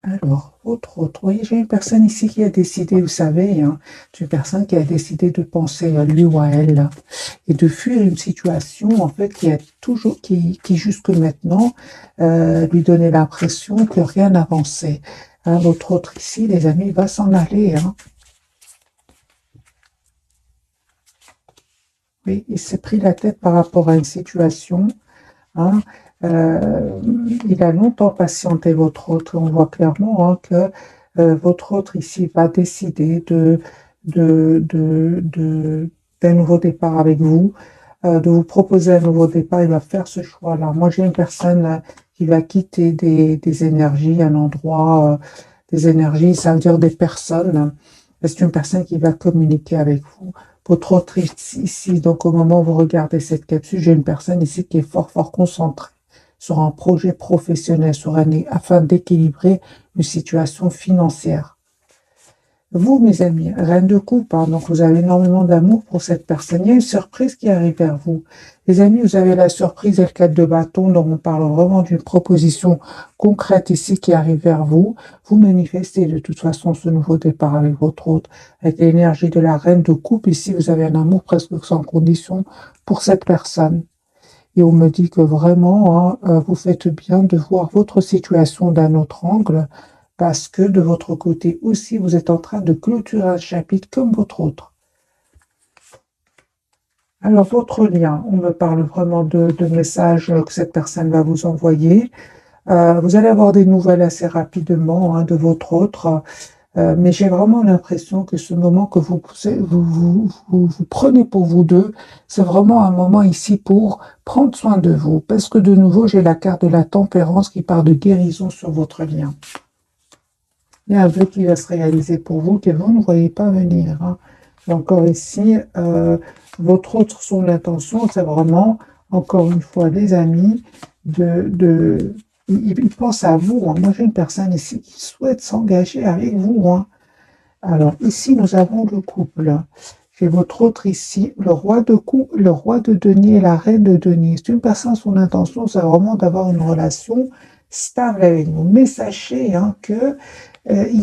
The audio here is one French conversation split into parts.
Alors, autre, autre. Oui, j'ai une personne ici qui a décidé, vous savez, hein, c'est une personne qui a décidé de penser à lui ou à elle et de fuir une situation, en fait, qui a toujours, qui jusque maintenant, lui donnait l'impression que rien n'avançait. Hein, l'autre autre ici, les amis, va s'en aller. Hein. Oui, il s'est pris la tête par rapport à une situation. Hein. Euh, il a longtemps patienté votre autre. On voit clairement hein, que votre autre ici va décider de, d'un nouveau départ avec vous, de vous proposer un nouveau départ. Il va faire ce choix-là. Moi, j'ai une personne qui va quitter des énergies, un endroit, des énergies, ça veut dire des personnes. C'est une personne qui va communiquer avec vous. Votre autre ici, donc au moment où vous regardez cette capsule, j'ai une personne ici qui est fort, fort concentrée sur un projet professionnel, afin d'équilibrer une situation financière. Vous, mes amis, reine de coupe, hein, donc vous avez énormément d'amour pour cette personne. Il y a une surprise qui arrive vers vous. Les amis, vous avez la surprise et le 4 de bâton, donc on parle vraiment d'une proposition concrète ici qui arrive vers vous. Vous manifestez de toute façon ce nouveau départ avec votre hôte, avec l'énergie de la reine de coupe. Ici, vous avez un amour presque sans condition pour cette personne. Et on me dit que vraiment, hein, vous faites bien de voir votre situation d'un autre angle, parce que de votre côté aussi, vous êtes en train de clôturer un chapitre comme votre autre. Alors, votre lien, on me parle vraiment de messages que cette personne va vous envoyer. Vous allez avoir des nouvelles assez rapidement hein, de votre autre. Mais j'ai vraiment l'impression que ce moment que vous prenez pour vous deux, c'est vraiment un moment ici pour prendre soin de vous. Parce que de nouveau, j'ai la carte de la tempérance qui part de guérison sur votre lien. Il y a un vœu qui va se réaliser pour vous que vous ne voyez pas venir. Hein. Et encore ici, votre autre son intention, c'est vraiment, encore une fois, les amis, il pense à vous. Hein. Moi, j'ai une personne ici qui souhaite s'engager avec vous. Hein. Alors, ici, nous avons le couple. J'ai votre autre ici, le roi de coupe, le roi de denier et la reine de denier. C'est une personne, son intention, c'est vraiment d'avoir une relation stable avec vous. Mais sachez hein, que il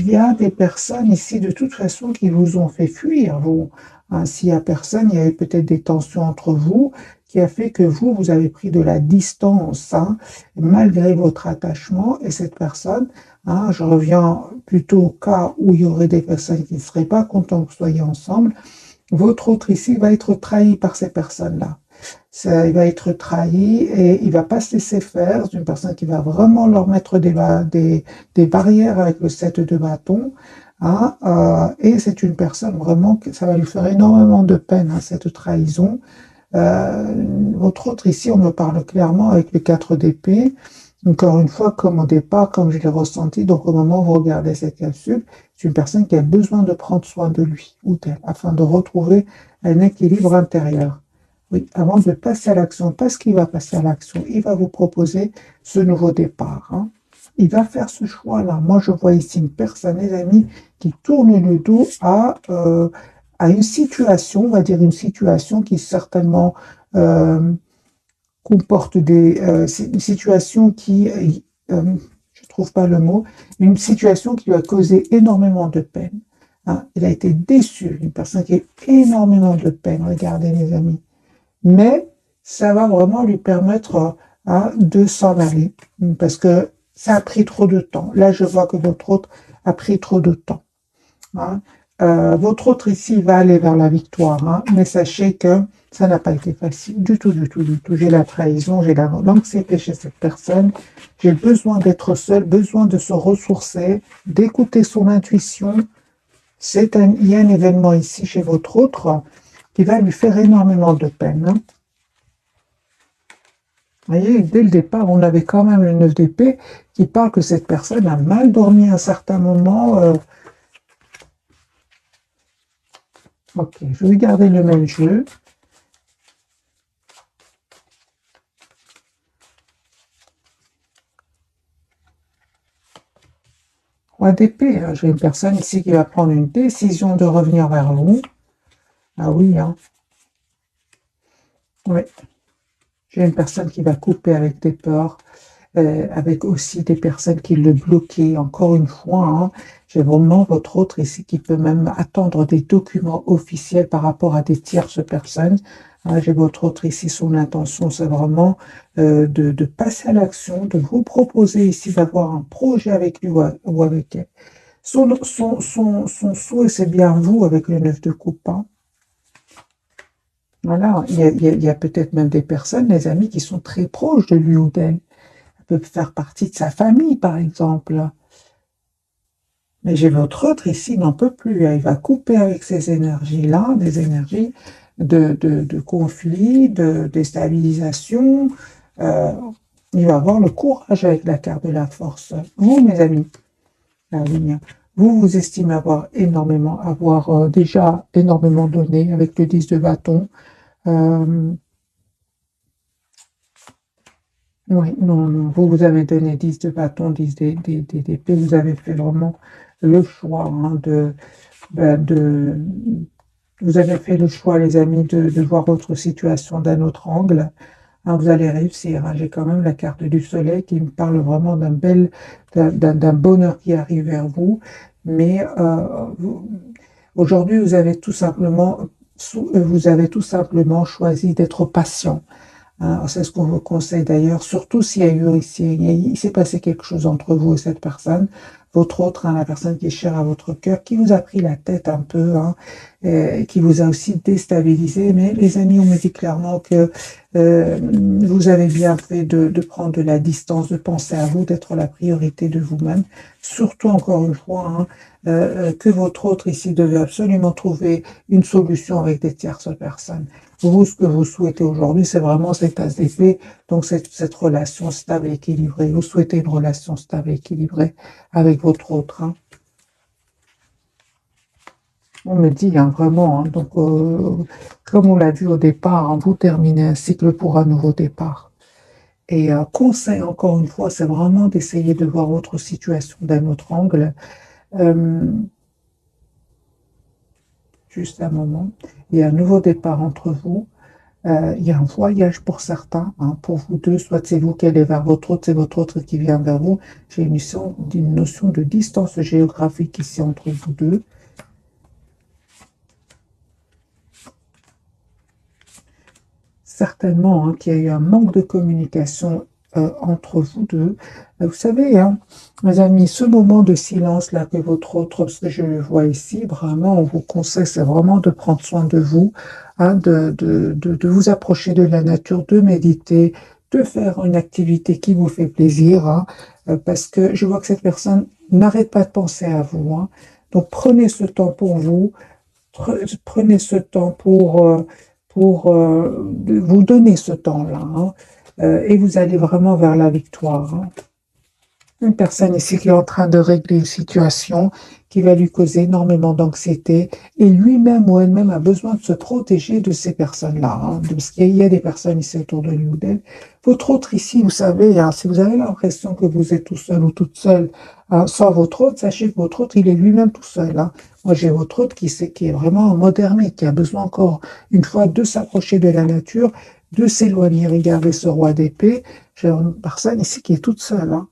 y a des personnes ici, de toute façon, qui vous ont fait fuir. Vous, hein, s'il n'y a personne, il y a eu peut-être des tensions entre vous qui a fait que vous avez pris de la distance, hein, malgré votre attachement. Et cette personne, hein, je reviens plutôt au cas où il y aurait des personnes qui ne seraient pas contentes que vous soyez ensemble. Votre autre ici va être trahi par ces personnes-là. Il va être trahi et il va pas se laisser faire. C'est une personne qui va vraiment leur mettre des barrières avec le 7 de bâton. Hein, et c'est une personne vraiment que ça va lui faire énormément de peine, hein, cette trahison. Votre autre ici, on me parle clairement avec les 4 d'épée. Encore une fois, comme au départ, comme je l'ai ressenti, donc au moment où vous regardez cette capsule, c'est une personne qui a besoin de prendre soin de lui ou d'elle afin de retrouver un équilibre intérieur. Oui, avant de passer à l'action, parce qu'il va passer à l'action, il va vous proposer ce nouveau départ. Hein. Il va faire ce choix-là. Moi, je vois ici une personne, les amis, qui tourne le dos à une situation, on va dire une situation qui certainement euh, comporte une situation qui, je trouve pas le mot, une situation qui lui a causé énormément de peine. Hein. Il a été déçu, une personne qui a énormément de peine. Regardez, les amis. Mais ça va vraiment lui permettre hein, de s'en aller, parce que ça a pris trop de temps. Là, je vois que votre autre a pris trop de temps. Hein. Votre autre ici va aller vers la victoire, hein, mais sachez que ça n'a pas été facile du tout, du tout, du tout. J'ai la trahison, j'ai l'anxiété chez cette personne. J'ai besoin d'être seul, besoin de se ressourcer, d'écouter son intuition. Il y a un événement ici chez votre autre qui va lui faire énormément de peine. Hein. Vous voyez, dès le départ, on avait quand même le 9 d'épée qui parle que cette personne a mal dormi à un certain moment. Ok, je vais garder le même jeu. Roi d'épée, hein. J'ai une personne ici qui va prendre une décision de revenir vers vous. Ah oui, hein. Oui. J'ai une personne qui va couper avec des peurs. avec aussi des personnes qui le bloquaient. Encore une fois, hein, j'ai vraiment votre autre ici qui peut même attendre des documents officiels par rapport à des tierces personnes. Hein, j'ai votre autre ici, son intention, c'est vraiment de passer à l'action, de vous proposer ici d'avoir un projet avec lui ou avec elle. Son souhait, c'est bien vous avec le 9 de coupe. Hein. Voilà, il y a peut-être même des personnes, les amis, qui sont très proches de lui ou d'elle. Elle peut faire partie de sa famille, par exemple. Mais j'ai votre autre ici, il n'en peut plus. Hein. Il va couper avec ces énergies-là, des énergies de conflit, de déstabilisation. Euh, il va avoir le courage avec la carte de la force. Vous, mes amis, la ligne, vous vous estimez avoir déjà énormément donné avec le 10 de bâton. Euh, oui, non, non, vous avez donné 10 de bâton, 10 d'épée, vous avez fait vraiment le choix hein, de, vous avez fait le choix, les amis, de voir votre situation d'un autre angle. Hein, vous allez réussir. Hein. J'ai quand même la carte du soleil qui me parle vraiment d'un bonheur qui arrive vers vous. Mais aujourd'hui, vous avez tout simplement choisi d'être patient. Hein, c'est ce qu'on vous conseille d'ailleurs, surtout s'il y a eu ici, il s'est passé quelque chose entre vous et cette personne, votre autre, hein, la personne qui est chère à votre cœur, qui vous a pris la tête un peu, hein, qui vous a aussi déstabilisé. Mais les amis, on me dit clairement que vous avez bien fait de prendre de la distance, de penser à vous, d'être la priorité de vous-même. Surtout, encore une fois, hein, que votre autre ici devait absolument trouver une solution avec des tierces personnes. Vous, ce que vous souhaitez aujourd'hui, c'est vraiment cet as d'épée, donc cette relation stable et équilibrée. Vous souhaitez une relation stable et équilibrée avec votre autre. Hein. On me dit hein, vraiment, hein, donc comme on l'a vu au départ, hein, vous terminez un cycle pour un nouveau départ. Et conseil, encore une fois, c'est vraiment d'essayer de voir votre situation d'un autre angle. Euh, juste un moment. Il y a un nouveau départ entre vous. Il y a un voyage pour certains, hein, pour vous deux, soit c'est vous qui allez vers votre autre, c'est votre autre qui vient vers vous. J'ai une notion de distance géographique ici entre vous deux. Certainement hein, qu'il y a eu un manque de communication entre vous deux. Vous savez, hein, mes amis, ce moment de silence là que votre autre, parce que je le vois ici, vraiment, on vous conseille, c'est vraiment de prendre soin de vous, hein, de vous approcher de la nature, de méditer, de faire une activité qui vous fait plaisir, hein, parce que je vois que cette personne n'arrête pas de penser à vous. Hein. Donc prenez ce temps pour vous, prenez ce temps pour vous donner ce temps-là, hein, et vous allez vraiment vers la victoire. Hein. Une personne ici qui est en train de régler une situation qui va lui causer énormément d'anxiété et lui-même ou elle-même a besoin de se protéger de ces personnes-là. Hein, parce qu'il y a des personnes ici autour de lui ou d'elle. Votre autre ici, vous savez, hein, si vous avez l'impression que vous êtes tout seul ou toute seule hein, sans votre autre, sachez que votre autre, il est lui-même tout seul. Hein. Moi, j'ai votre autre qui est vraiment en mode ermite, qui a besoin encore une fois de s'approcher de la nature, de s'éloigner. Regardez ce roi d'épée. J'ai une personne ici qui est toute seule. Hein.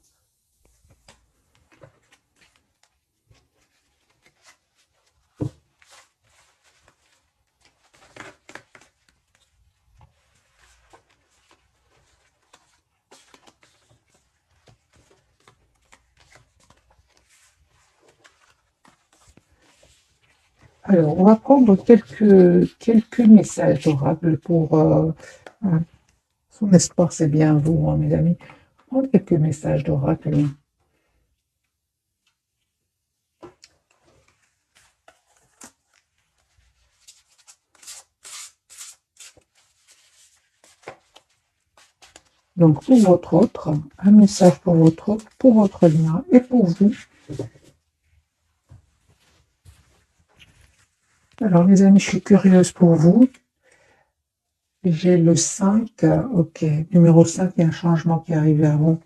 Alors, on va prendre quelques messages orables pour hein, son espoir, c'est bien vous, hein, mes amis. Prendre quelques messages d'oracle. Donc, pour votre autre, un message pour votre autre, pour votre lien et pour vous. Alors, les amis, je suis curieuse pour vous. J'ai le 5, ok, numéro 5, il y a un changement qui arrive vers vous.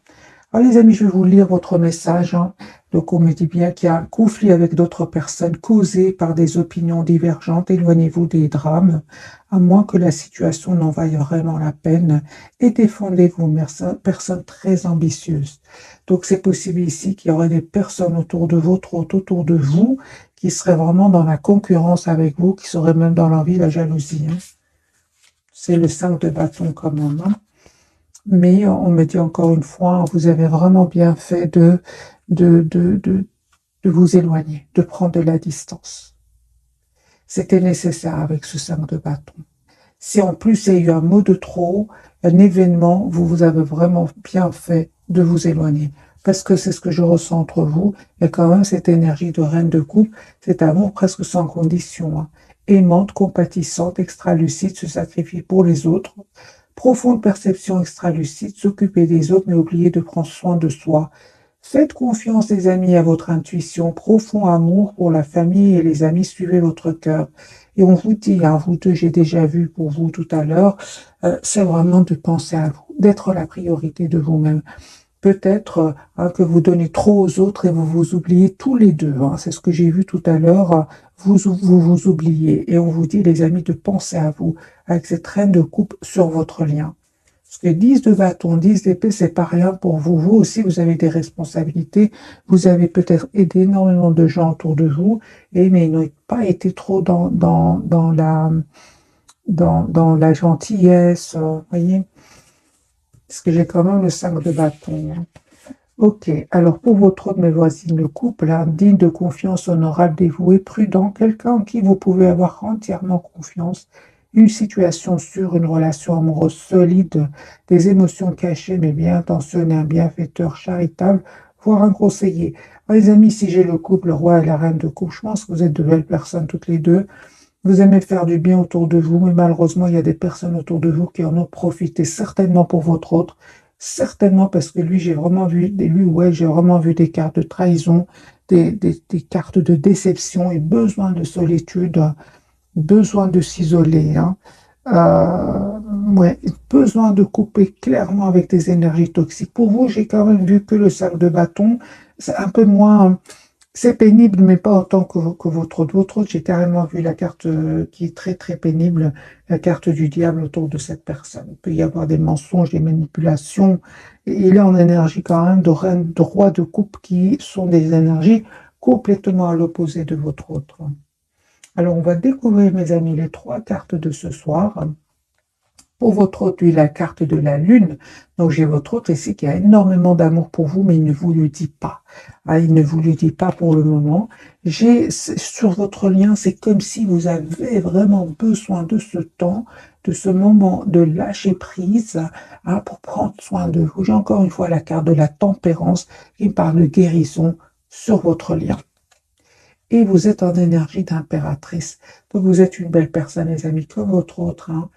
Alors les amis, je vais vous lire votre message, hein. Donc on me dit bien qu'il y a un conflit avec d'autres personnes causé par des opinions divergentes. Éloignez-vous des drames, à moins que la situation n'en vaille vraiment la peine, et défendez-vous, personnes très ambitieuses. Donc c'est possible ici qu'il y aurait des personnes autour de vous, trop autour de vous, qui seraient vraiment dans la concurrence avec vous, qui seraient même dans l'envie, la jalousie, hein. C'est le 5 de bâton quand même, hein. Mais on me dit encore une fois, vous avez vraiment bien fait de, de, de, de vous éloigner, de prendre de la distance. C'était nécessaire avec ce 5 de bâton. Si en plus il y a eu un mot de trop, un événement, vous avez vraiment bien fait de vous éloigner. Parce que c'est ce que je ressens entre vous. Il y a quand même cette énergie de reine de coupe, cet amour presque sans condition, hein. Aimante, compatissante, extra-lucide, se sacrifier pour les autres. Profonde perception extra-lucide, s'occuper des autres, mais oublier de prendre soin de soi. Faites confiance, les amis, à votre intuition. Profond amour pour la famille et les amis, suivez votre cœur. Et on vous dit, hein, vous deux, j'ai déjà vu pour vous tout à l'heure, c'est vraiment de penser à vous, d'être la priorité de vous-même. Peut-être hein, que vous donnez trop aux autres et vous vous oubliez tous les deux, hein. C'est ce que j'ai vu tout à l'heure. Vous oubliez. Et on vous dit, les amis, de penser à vous avec cette reine de coupe sur votre lien. Parce que 10 de bâton, 10 d'épée, c'est pas rien pour vous. Vous aussi, vous avez des responsabilités. Vous avez peut-être aidé énormément de gens autour de vous, mais ils n'ont pas été trop dans la gentillesse, voyez. Parce que j'ai quand même le 5 de bâton, hein. Ok, alors pour votre autre, mes voisines, le couple, hein, digne de confiance, honorable, dévoué, prudent, quelqu'un en qui vous pouvez avoir entièrement confiance, une situation sûre, une relation amoureuse solide, des émotions cachées mais bien intentionnées, un bienfaiteur charitable, voire un conseiller. Alors, les amis, si j'ai le couple, le roi et la reine de coupe, je pense que vous êtes de belles personnes toutes les deux. Vous aimez faire du bien autour de vous, mais malheureusement, il y a des personnes autour de vous qui en ont profité, certainement pour votre autre, certainement parce que lui, j'ai vraiment vu, lui, ouais, j'ai vraiment vu des cartes de trahison, des cartes de déception et besoin de solitude, besoin de s'isoler, hein. Ouais, besoin de couper clairement avec des énergies toxiques. Pour vous, j'ai quand même vu que le sac de bâton, c'est un peu moins. C'est pénible, mais pas autant que votre autre. Votre autre, j'ai carrément vu la carte qui est très très pénible, la carte du diable autour de cette personne. Il peut y avoir des mensonges, des manipulations. Et il est en énergie quand même de reine, de roi de coupe qui sont des énergies complètement à l'opposé de votre autre. Alors on va découvrir, mes amis, les trois cartes de ce soir. Pour votre autre, lui, la carte de la lune. Donc j'ai votre autre ici qui a énormément d'amour pour vous, mais il ne vous le dit pas. Ah, il ne vous le dit pas pour le moment. J'ai sur votre lien, c'est comme si vous avez vraiment besoin de ce temps, de ce moment de lâcher prise, hein, pour prendre soin de vous. J'ai encore une fois la carte de la tempérance qui me parle de guérison sur votre lien. Et vous êtes en énergie d'impératrice. Donc vous êtes une belle personne, les amis, comme votre autre, hein.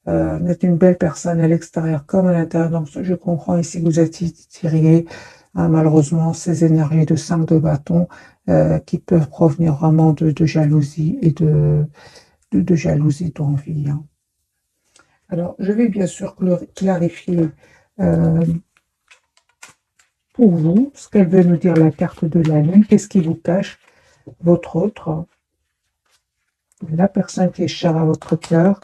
Vous êtes une belle personne à l'extérieur comme à l'intérieur. Donc, je comprends ici que vous êtes tiré, hein, malheureusement, ces énergies de 5 de bâton qui peuvent provenir vraiment de jalousie et de jalousie d'envie, hein. Alors, je vais bien sûr clarifier euh, pour vous ce qu'elle veut nous dire la carte de la lune. Qu'est-ce qui vous cache votre autre, la personne qui est chère à votre cœur.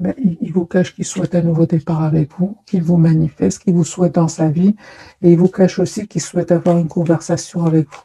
Ben, il vous cache qu'il souhaite un nouveau départ avec vous, qu'il vous manifeste, qu'il vous souhaite dans sa vie, et il vous cache aussi qu'il souhaite avoir une conversation avec vous.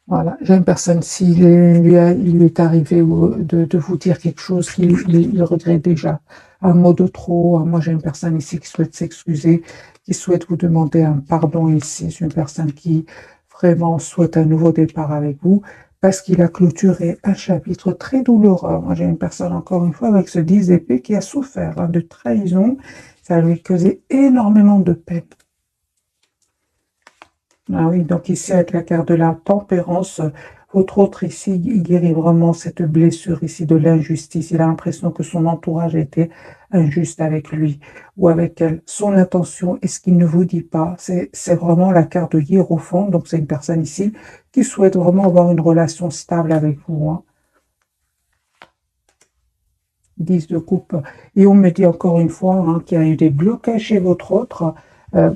Voilà, j'ai une personne, s'il il lui est arrivé de vous dire quelque chose qu'il regrette déjà, un mot de trop. Moi, j'ai une personne ici qui souhaite s'excuser, qui souhaite vous demander un pardon ici. C'est une personne qui vraiment souhaite un nouveau départ avec vous parce qu'il a clôturé un chapitre très douloureux. Moi, j'ai une personne, encore une fois, avec ce 10 épées qui a souffert, hein, de trahison. Ça lui a causé énormément de peine. Ah oui, donc ici avec la carte de la tempérance, Votre autre ici, il guérit vraiment cette blessure ici de l'injustice. Il a l'impression que son entourage a été injuste avec lui ou avec elle. Son intention et ce qu'il ne vous dit pas, c'est vraiment la carte de Hiérophant. Donc c'est une personne ici qui souhaite vraiment avoir une relation stable avec vous, hein. 10 de coupe. Et on me dit encore une fois, hein, qu'il y a eu des blocages chez votre autre euh,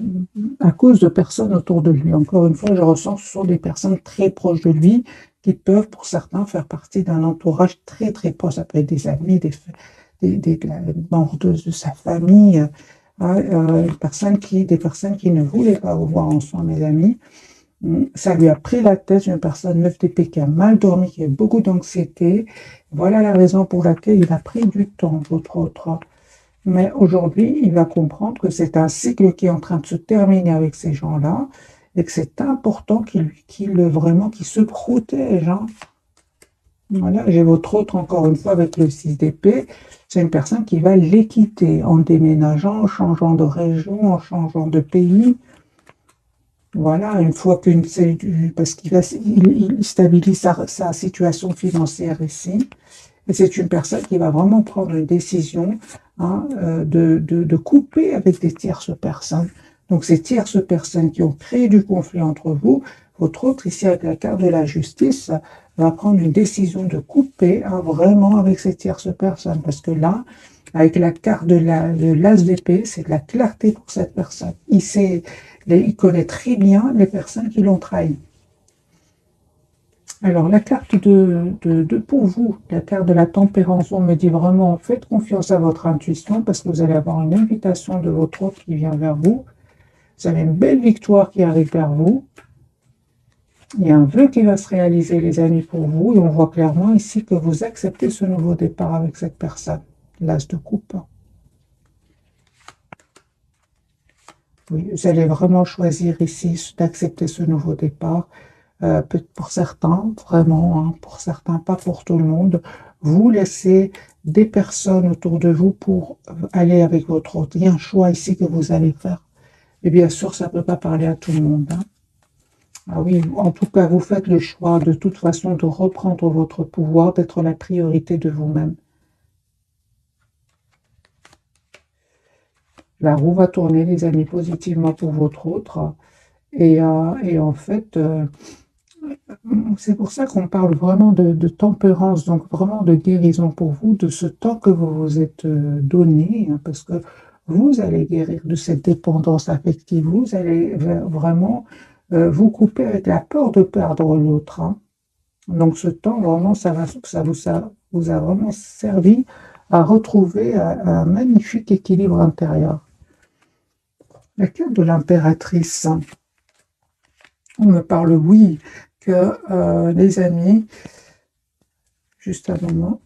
à cause de personnes autour de lui. Encore une fois, je ressens que ce sont des personnes très proches de lui qui peuvent, pour certains, faire partie d'un entourage très très proche. Ça peut être des amis, des membres de sa famille, hein, des personnes qui ne voulaient pas vous voir ensemble, mes amis. Ça lui a pris la tête, une personne 9 d'épée qui a mal dormi, qui a beaucoup d'anxiété. Voilà la raison pour laquelle il a pris du temps, votre autre. Mais aujourd'hui, il va comprendre que c'est un cycle qui est en train de se terminer avec ces gens-là et que c'est important qu'il se protège, hein. Voilà, j'ai votre autre encore une fois avec le 6 d'épée. C'est une personne qui va les quitter en déménageant, en changeant de région, en changeant de pays. Voilà, une fois parce il stabilise sa situation financière ici. Et c'est une personne qui va vraiment prendre une décision, hein, de couper avec des tierces personnes. Donc ces tierces personnes qui ont créé du conflit entre vous, votre autre ici avec la carte de la justice va prendre une décision de couper, hein, vraiment avec ces tierces personnes. Parce que là, avec la carte de l'as d'épée, c'est de la clarté pour cette personne. Il connaît très bien les personnes qui l'ont trahi. Alors, la carte pour vous, la carte de la tempérance, on me dit vraiment, faites confiance à votre intuition parce que vous allez avoir une invitation de votre autre qui vient vers vous. Vous avez une belle victoire qui arrive vers vous. Il y a un vœu qui va se réaliser, les amis, pour vous. Et on voit clairement ici que vous acceptez ce nouveau départ avec cette personne. L'as de coupe. Oui, vous allez vraiment choisir ici d'accepter ce nouveau départ. Pour certains, vraiment, hein, pour certains, pas pour tout le monde. Vous laissez des personnes autour de vous pour aller avec votre autre. Il y a un choix ici que vous allez faire. Et bien sûr, ça ne peut pas parler à tout le monde, hein. Ah oui, en tout cas, vous faites le choix de toute façon de reprendre votre pouvoir, d'être la priorité de vous-même. La roue va tourner, les amis, positivement pour votre autre. Et en fait, c'est pour ça qu'on parle vraiment de tempérance, donc vraiment de guérison pour vous, de ce temps que vous vous êtes donné, hein, parce que vous allez guérir de cette dépendance affective, vous allez vraiment vous couper avec la peur de perdre l'autre, hein. Donc ce temps, vraiment, ça vous a vraiment servi à retrouver un magnifique équilibre intérieur. La carte de l'impératrice, hein, on me parle, oui, que les amis, juste un moment,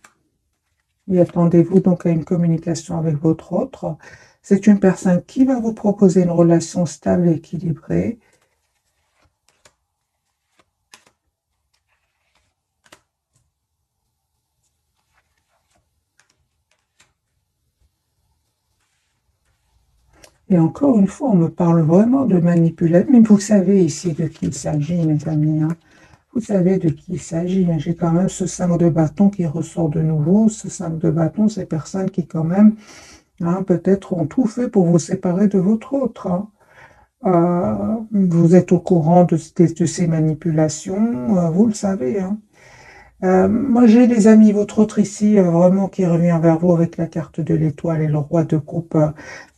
et attendez-vous donc à une communication avec votre autre. C'est une personne qui va vous proposer une relation stable et équilibrée. Et encore une fois, on me parle vraiment de manipulation. Mais vous savez ici de qui il s'agit, mes amis, hein. Vous savez de qui il s'agit. J'ai quand même ce 5 de bâton qui ressort de nouveau. Ce 5 de bâton, c'est personnes qui quand même, hein, peut-être ont tout fait pour vous séparer de votre autre, hein. Vous êtes au courant de ces manipulations, vous le savez, hein. Moi, j'ai les amis, votre autre ici, vraiment qui revient vers vous avec la carte de l'étoile et le roi de coupe.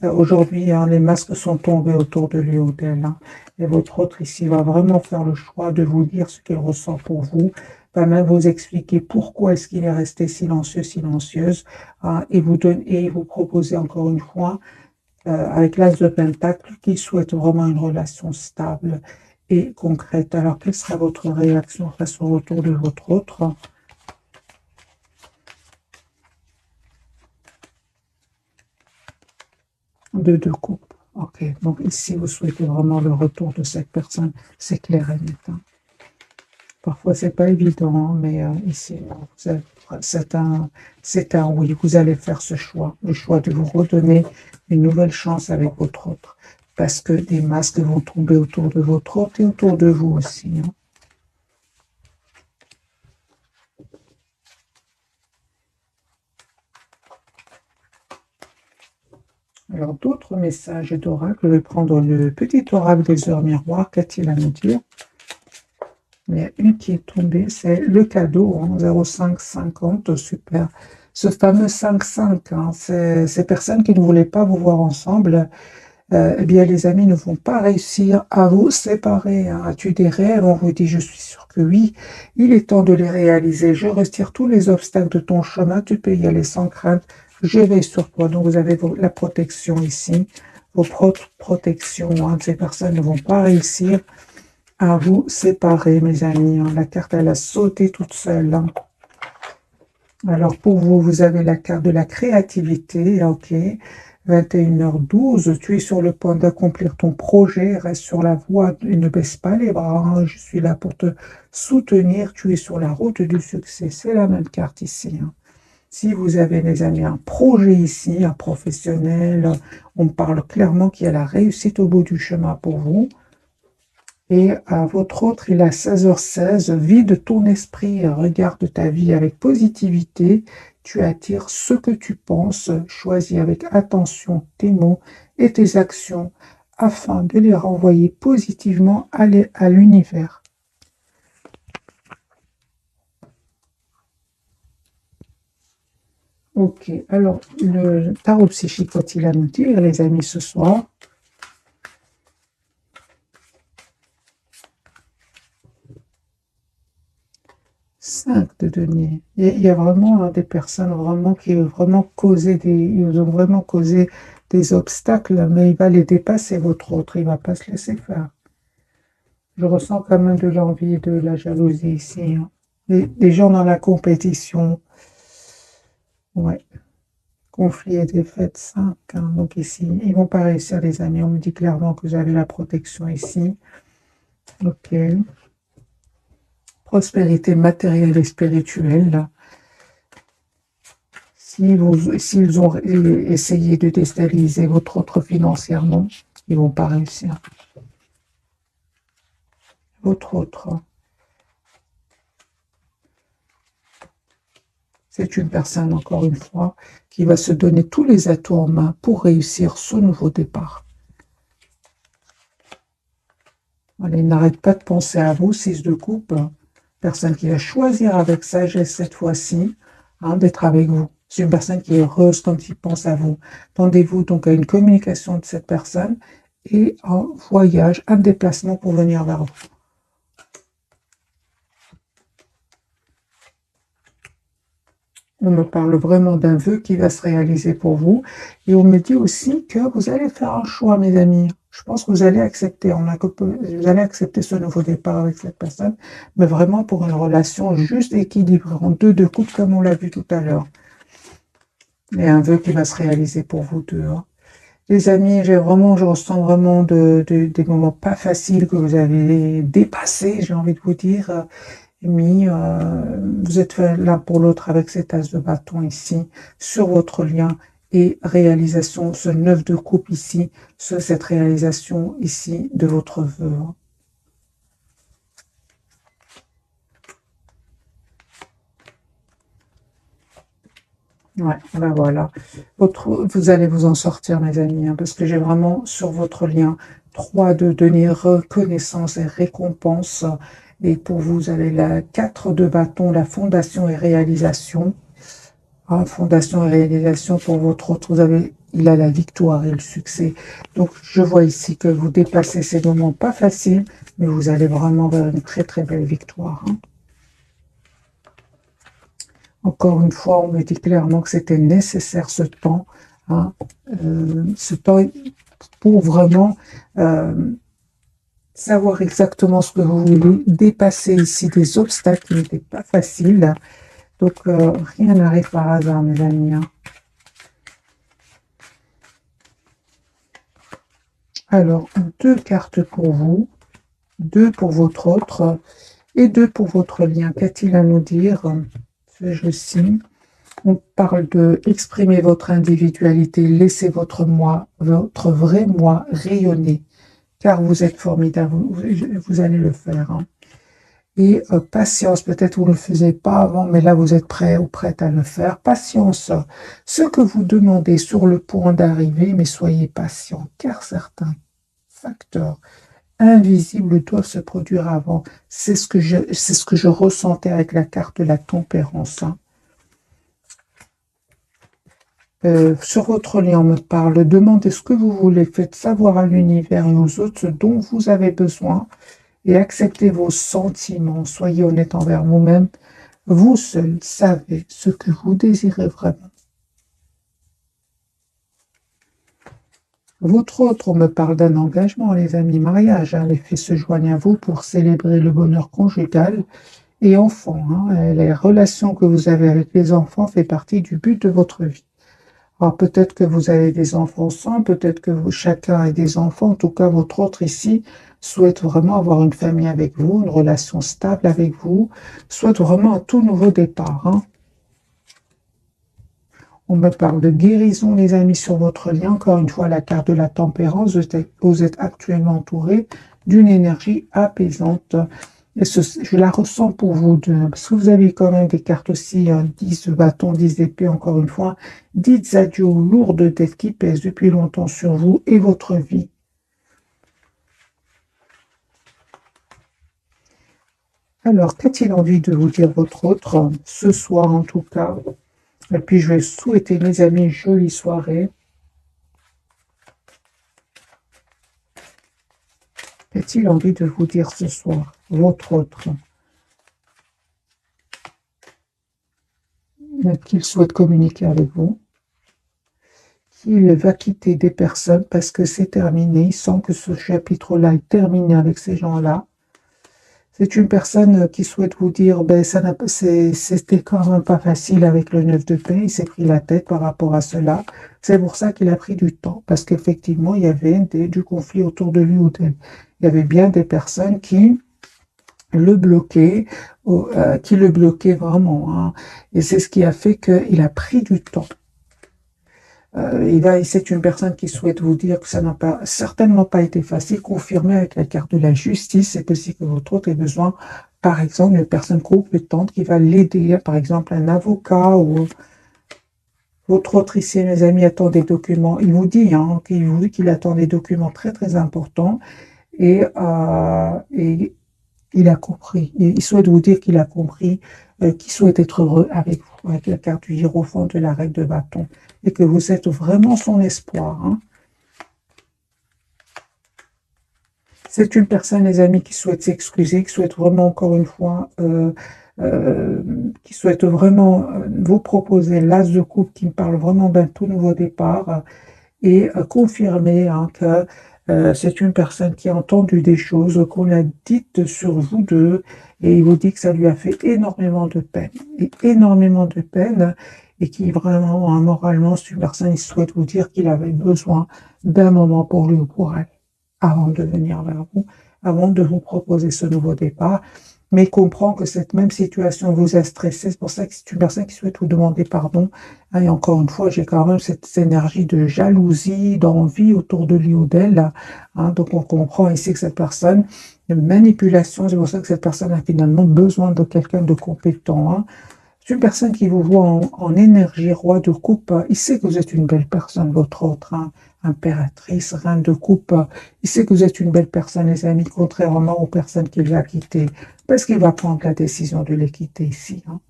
Aujourd'hui, hein, les masques sont tombés autour de lui ou d'elle, hein. Et votre autre ici va vraiment faire le choix de vous dire ce qu'il ressent pour vous, va même vous expliquer pourquoi est-ce qu'il est resté silencieux, silencieuse, hein, et vous proposer encore une fois, avec l'as de pentacle, qu'il souhaite vraiment une relation stable et concrète. Alors, quelle sera votre réaction face au retour de votre autre? Deux coupes. Ok, donc ici, vous souhaitez vraiment le retour de cette personne. C'est clair et net, hein. Parfois, c'est pas évident, hein, mais ici, c'est un oui. Vous allez faire ce choix, le choix de vous redonner une nouvelle chance avec votre autre. Parce que des masques vont tomber autour de votre autre et autour de vous aussi, hein. Alors, d'autres messages d'oracle. Je vais prendre le petit oracle des heures miroirs. Qu'a-t-il à nous dire? Il y a une qui est tombée, c'est le cadeau, hein, 0550, super. Ce fameux 5-5, hein, ces personnes qui ne voulaient pas vous voir ensemble, eh bien, les amis ne vont pas réussir à vous séparer. Hein. As-tu des rêves? On vous dit, je suis sûr que oui. Il est temps de les réaliser. Je retire tous les obstacles de ton chemin. Tu peux y aller sans crainte. Je vais sur toi. Donc, vous avez la protection ici. Vos protections. Hein. Ces personnes ne vont pas réussir à vous séparer, mes amis. Hein. La carte, elle a sauté toute seule. Hein. Alors, pour vous, vous avez la carte de la créativité. Ok. 21h12, tu es sur le point d'accomplir ton projet, reste sur la voie et ne baisse pas les bras. Hein. Je suis là pour te soutenir. Tu es sur la route du succès. C'est la même carte ici. Hein. Si vous avez, les amis, un projet ici, un professionnel, on parle clairement qu'il y a la réussite au bout du chemin pour vous. Et à votre autre, il a 16h16, vide ton esprit, regarde ta vie avec positivité, tu attires ce que tu penses, choisis avec attention tes mots et tes actions afin de les renvoyer positivement à l'univers. Ok, alors le tarot psychique, faut-il à nous dire, les amis, ce soir? 5 de denier. Il y a vraiment des personnes vraiment qui ont vraiment ils ont vraiment causé des obstacles, mais il va les dépasser, votre autre, il ne va pas se laisser faire. Je ressens quand même de l'envie et de la jalousie ici. Hein. Des gens dans la compétition. Ouais. Conflit et défaite 5. Hein. Donc ici, ils ne vont pas réussir, les amis. On me dit clairement que vous avez la protection ici. Ok. Prospérité matérielle et spirituelle. S'ils ont essayé de déstabiliser votre autre financièrement, ils ne vont pas réussir. Votre autre, c'est une personne, encore une fois, qui va se donner tous les atouts en main pour réussir ce nouveau départ. Allez, n'arrête pas de penser à vous, 6 de coupe. Personne qui va choisir avec sagesse cette fois-ci d'être avec vous. C'est une personne qui est heureuse quand il pense à vous. Tendez-vous donc à une communication de cette personne et un voyage, un déplacement pour venir vers vous. On me parle vraiment d'un vœu qui va se réaliser pour vous. Et on me dit aussi que vous allez faire un choix, mes amis. Je pense que vous allez accepter. Vous allez accepter ce nouveau départ avec cette personne, mais vraiment pour une relation juste équilibrée, en 2 de coupe, comme on l'a vu tout à l'heure. Et un vœu qui va se réaliser pour vous deux. Hein. Les amis, je ressens vraiment des moments pas faciles que vous avez dépassés, j'ai envie de vous dire. Mais vous êtes l'un pour l'autre avec cet as de bâton ici, sur votre lien et réalisation, ce 9 de coupe ici, cette réalisation ici de votre vœu. Ouais, ben voilà. Vous allez vous en sortir, mes amis, parce que j'ai vraiment sur votre lien 3 de denier, reconnaissance et récompense. Et pour vous, vous avez la 4 de bâton, la fondation et réalisation. Fondation et réalisation pour votre autre, il a la victoire et le succès. Donc, je vois ici que vous dépassez ces moments pas faciles, mais vous allez vraiment vers une très très belle victoire. Hein. Encore une fois, on me dit clairement que c'était nécessaire ce temps, ce temps pour vraiment savoir exactement ce que vous voulez, dépasser ici des obstacles qui n'étaient pas faciles. Donc, rien n'arrive par hasard, mes amis. Hein. Alors, 2 cartes pour vous, 2 pour votre autre et 2 pour votre lien. Qu'a-t-il à nous dire? Je signe. On parle de exprimer votre individualité, laissez votre moi, votre vrai moi rayonner, car vous êtes formidable, vous allez le faire. Hein. Et patience, peut-être vous ne le faisiez pas avant, mais là vous êtes prêt ou prête à le faire. Patience, ce que vous demandez sur le point d'arriver, mais soyez patient, car certains facteurs invisibles doivent se produire avant. C'est ce que je ressentais avec la carte de la tempérance, hein. Sur votre lien, on me parle, demandez ce que vous voulez, faites savoir à l'univers et aux autres ce dont vous avez besoin et acceptez vos sentiments, soyez honnête envers vous-même. Vous seul savez ce que vous désirez vraiment. Votre autre, on me parle d'un engagement, les amis, mariage, hein, les faits se joignent à vous pour célébrer le bonheur conjugal et enfant, hein, les relations que vous avez avec les enfants fait partie du but de votre vie. Alors peut-être que vous avez des enfants sans, peut-être que vous, chacun a des enfants, en tout cas votre autre ici souhaite vraiment avoir une famille avec vous, une relation stable avec vous, souhaite vraiment un tout nouveau départ, hein. On me parle de guérison, les amis, sur votre lien. Encore une fois, la carte de la tempérance, vous êtes actuellement entouré d'une énergie apaisante. Et je la ressens pour vous deux, parce que vous avez quand même des cartes aussi, 10 de bâton, 10 d'épée, encore une fois. Dites adieu aux lourdes dettes qui pèsent depuis longtemps sur vous et votre vie. Alors, qu'a-t-il envie de vous dire votre autre, ce soir en tout cas? Et puis, je vais souhaiter, mes amis, une jolie soirée. Qu'a-t-il envie de vous dire ce soir, votre autre? Qu'il souhaite communiquer avec vous, qu'il va quitter des personnes parce que c'est terminé. Il sent que ce chapitre-là est terminé avec ces gens-là. C'est une personne qui souhaite vous dire, ben, c'était quand même pas facile avec le 9 de paix, il s'est pris la tête par rapport à cela. C'est pour ça qu'il a pris du temps, parce qu'effectivement, il y avait du conflit autour de lui ou d'elle. Il y avait bien des personnes qui le bloquaient, vraiment, hein. Et c'est ce qui a fait qu'il a pris du temps. C'est une personne qui souhaite vous dire que ça n'a pas certainement pas été facile, confirmé avec la carte de la justice. C'est possible que votre autre ait besoin, par exemple, d'une personne compétente qui va l'aider, par exemple un avocat ou votre autre ici, mes amis, attend des documents. Il vous dit, hein, qu'il attend des documents très très importants et il a compris. Il souhaite vous dire qu'il a compris, qu'il souhaite être heureux avec vous, avec la carte du hiérophant de la règle de bâton, et que vous êtes vraiment son espoir, hein. C'est une personne, les amis, qui souhaite s'excuser, qui souhaite vraiment, encore une fois, qui souhaite vraiment vous proposer l'as de coupe, qui me parle vraiment d'un tout nouveau départ, et confirmer, hein, que c'est une personne qui a entendu des choses qu'on a dites sur vous deux, et il vous dit que ça lui a fait énormément de peine, et qui vraiment, hein, moralement, c'est une personne qui souhaite vous dire qu'il avait besoin d'un moment pour lui ou pour elle, avant de venir vers vous, avant de vous proposer ce nouveau départ, mais il comprend que cette même situation vous a stressé. C'est pour ça que c'est une personne qui souhaite vous demander pardon. Et encore une fois, j'ai quand même cette énergie de jalousie, d'envie autour de lui ou d'elle, hein. Donc on comprend ici que cette personne, de manipulation, c'est pour ça que cette personne a finalement besoin de quelqu'un de compétent, hein. C'est une personne qui vous voit en énergie, roi de coupe. Il sait que vous êtes une belle personne, votre autre, hein, impératrice, reine de coupe. Il sait que vous êtes une belle personne, les amis, contrairement aux personnes qu'il va quitter. Parce qu'il va prendre la décision de les quitter ici, hein.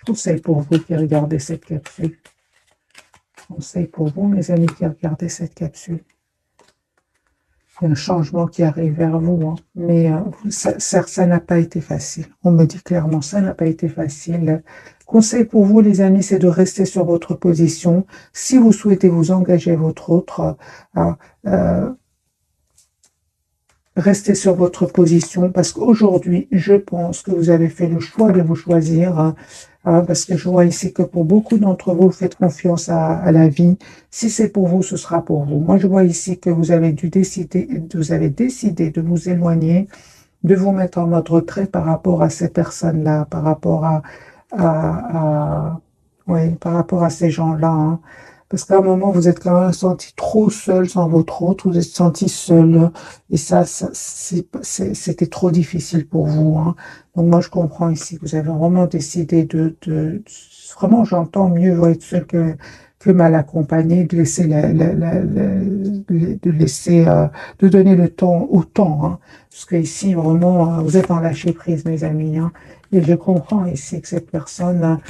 Conseil pour vous qui regardez cette capsule. Conseil pour vous, mes amis, qui regardez cette capsule. Il y a un changement qui arrive vers vous, hein. Mais ça n'a pas été facile. On me dit clairement, ça n'a pas été facile. Conseil pour vous, les amis, c'est de rester sur votre position. Si vous souhaitez vous engager votre autre, restez sur votre position, parce qu'aujourd'hui, je pense que vous avez fait le choix de vous choisir, hein, parce que je vois ici que pour beaucoup d'entre vous, faites confiance à la vie. Si c'est pour vous, ce sera pour vous. Moi, je vois ici que vous avez décidé de vous éloigner, de vous mettre en mode retrait par rapport à ces personnes-là, par rapport à oui, par rapport à ces gens-là, hein. Parce qu'à un moment, vous êtes quand même senti trop seul sans votre autre, vous êtes senti seul, et c'était trop difficile pour vous, hein. Donc moi, je comprends ici, vous avez vraiment décidé vraiment, j'entends mieux vaut être seul que mal accompagné, de laisser de laisser, de donner le temps au temps, hein. Parce que ici, vraiment, vous êtes en lâcher prise, mes amis, hein. Et je comprends ici que cette personne,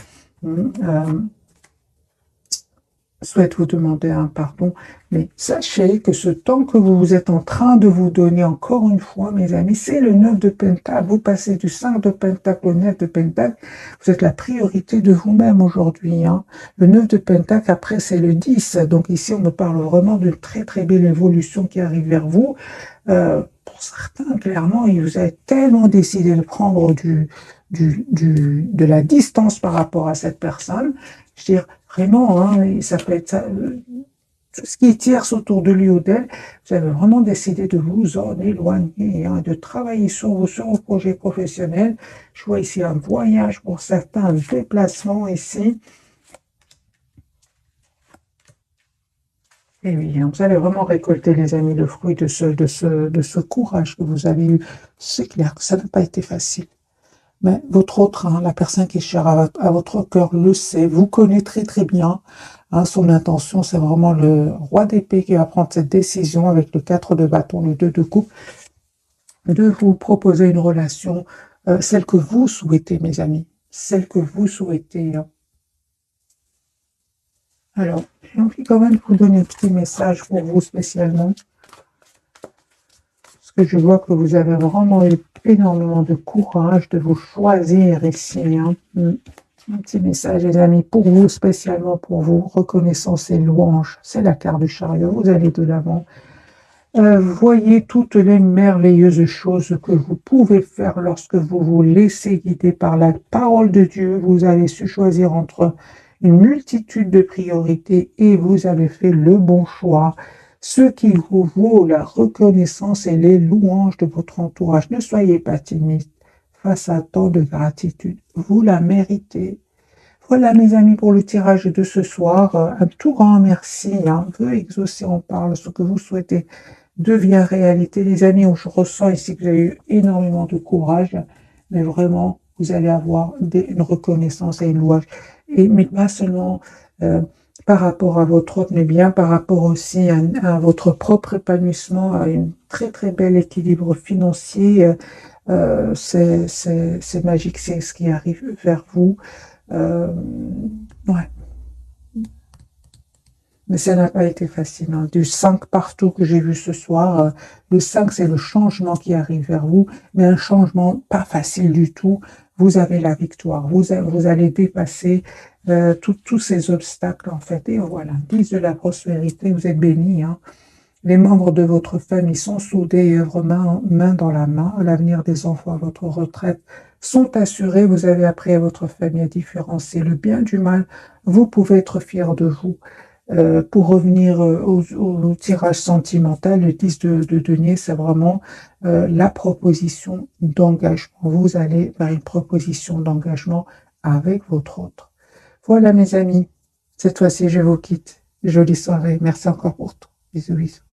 souhaite vous demander un pardon, mais sachez que ce temps que vous êtes en train de vous donner, encore une fois, mes amis, c'est le 9 de Pentacle. Vous passez du 5 de Pentacle au 9 de Pentacle. Vous êtes la priorité de vous-même aujourd'hui, hein. Le 9 de Pentacle, après, c'est le 10. Donc ici, on me parle vraiment d'une très, très belle évolution qui arrive vers vous. Pour certains, clairement, vous avez tellement décidé de prendre de la distance par rapport à cette personne. Je veux dire, vraiment, hein, ça peut être ça, tout ce qui tierce autour de lui ou d'elle, vous avez vraiment décidé de vous en éloigner, hein, de travailler sur vos projets professionnels. Je vois ici un voyage pour certains, un déplacement ici. Et oui, hein, vous allez vraiment récolter, les amis, le fruit de ce courage que vous avez eu. C'est clair que ça n'a pas été facile. Mais votre autre, hein, la personne qui est chère à votre cœur, le sait, vous connaît très très bien, hein, son intention. C'est vraiment le roi d'épée qui va prendre cette décision avec le 4 de bâton, le 2 de coupe, de vous proposer une relation, celle que vous souhaitez, mes amis, celle que vous souhaitez, hein. Alors, j'ai envie quand même de vous donner un petit message pour vous spécialement, parce que je vois que vous avez vraiment eu énormément de courage de vous choisir ici, hein. Un petit message, les amis, pour vous, spécialement pour vous, reconnaissance et louange. C'est la carte du chariot, vous allez de l'avant. Voyez toutes les merveilleuses choses que vous pouvez faire lorsque vous vous laissez guider par la parole de Dieu. Vous avez su choisir entre une multitude de priorités et vous avez fait le bon choix. Ce qui vous vaut la reconnaissance et les louanges de votre entourage. Ne soyez pas timide face à tant de gratitude. Vous la méritez. Voilà, mes amis, pour le tirage de ce soir. Un tout grand merci, hein. Vœux exaucés, on parle. Ce que vous souhaitez devient réalité. Les amis, je ressens ici que vous avez eu énormément de courage, mais vraiment, vous allez avoir une reconnaissance et une louange. Mais pas seulement par rapport à votre autre, mais bien par rapport aussi à votre propre épanouissement, à un très très bel équilibre financier. C'est magique, c'est ce qui arrive vers vous. Ouais. Mais ça n'a pas été facile, hein. Du 5 partout que j'ai vu ce soir, le 5, c'est le changement qui arrive vers vous, mais un changement pas facile du tout. Vous avez la victoire, vous allez dépasser tous ces obstacles, en fait. Et voilà, 10 de la prospérité, vous êtes bénis, hein. Les membres de votre famille sont soudés et œuvrent main dans la main. L'avenir des enfants à votre retraite sont assurés. Vous avez appris à votre famille à différencier le bien du mal. Vous pouvez être fiers de vous. Pour revenir au tirage sentimental, le 10 de denier, c'est vraiment la proposition d'engagement. Vous allez vers une proposition d'engagement avec votre autre. Voilà, mes amis. Cette fois-ci, je vous quitte. Jolie soirée. Merci encore pour tout. Bisous, bisous.